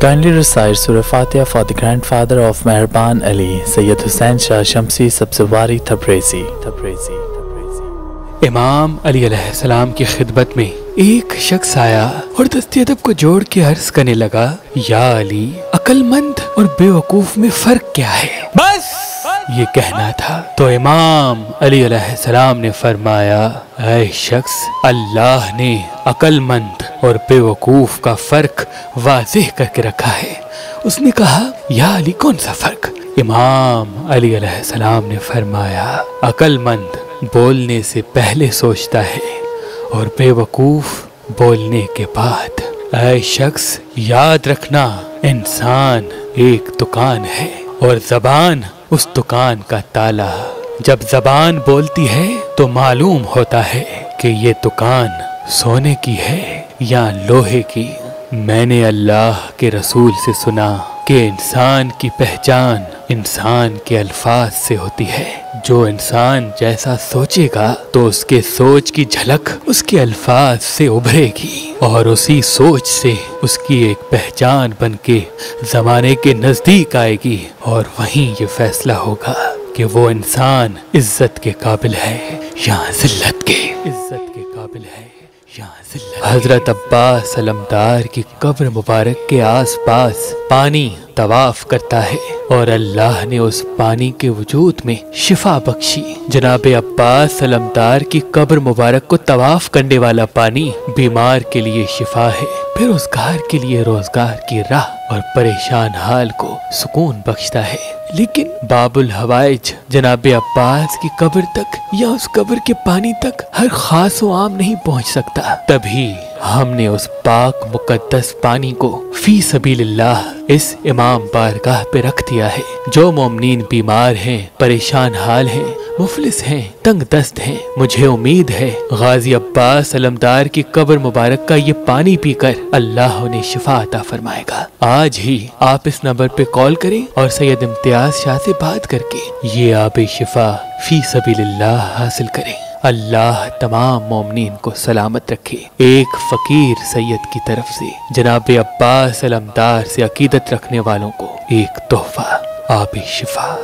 Kindly recite Surah Fatiha for the grandfather of Mehraban Ali, Sayyid Hussain Shah Shamsi Sabzawari Tabrizi. امام علی علیہ السلام کی خدمت میں ایک شخص آیا اور دست ادب کو جوڑ کے عرض کرنے لگا، یا علی، عقل مند اور بے وقوف میں فرق کیا ہے؟ بس یہ کہنا تھا تو امام علی علیہ السلام نے فرمایا، اے شخص، اللہ نے عقل مند اور بے وقوف کا فرق واضح کر کے رکھا ہے۔ اس نے کہا، یا علی، کون سا فرق؟ امام علی علیہ السلام نے فرمایا، عقل مند بولنے سے پہلے سوچتا ہے اور بے وقوف بولنے کے بعد۔ اے شخص، یاد رکھنا، انسان ایک دکان ہے اور زبان اس دکان کا تالا۔ جب زبان بولتی ہے تو معلوم ہوتا ہے کہ یہ دکان سونے کی ہے یا لوہے کی۔ میں نے اللہ کے رسول سے سنا کہ انسان کی پہچان انسان کے الفاظ سے ہوتی ہے۔ جو انسان جیسا سوچے گا تو اس کے سوچ کی جھلک اس کے الفاظ سے ابھرے گی اور اسی سوچ سے اس کی ایک پہچان بن کے زمانے کے نزدیک آئے گی، اور وہیں یہ فیصلہ ہوگا کہ وہ انسان عزت کے قابل ہے یا ذلت کے۔ عزت کے قابل ہے یا ذلت۔ حضرت عباس علمدار کی قبر مبارک کے آس پاس پانی طواف کرتا ہے اور اللہ نے اس پانی کے وجود میں شفا بخشی۔ جناب عباس علمدار کی قبر مبارک کو طواف کرنے والا پانی بیمار کے لیے شفا ہے، پھر روزگار کے لیے روزگار کی راہ اور پریشان حال کو سکون بخشتا ہے۔ لیکن باب الحوائج جناب عباس کی قبر تک یا اس قبر کے پانی تک ہر خاص و عام نہیں پہنچ سکتا۔ تبھی ہم نے اس پاک مقدس پانی کو فی سبیل اللہ اس امام بارگاہ پہ رکھ دیا ہے۔ جو مومنین بیمار ہیں، پریشان حال ہیں، مفلس ہیں، تنگ دست ہیں، مجھے امید ہے غازی عباس علمدار کی قبر مبارک کا یہ پانی پی کر اللہ انہیں شفا عطا فرمائے گا۔ آج ہی آپ اس نمبر پہ کال کریں اور سید امتیاز شاہ سے بات کر کے یہ آب شفا فی سبیل اللہ حاصل کریں۔ اللہ تمام مومنین کو سلامت رکھے۔ ایک فقیر سید کی طرف سے جناب عباس علمدار سے عقیدت رکھنے والوں کو ایک تحفہ آب شفا۔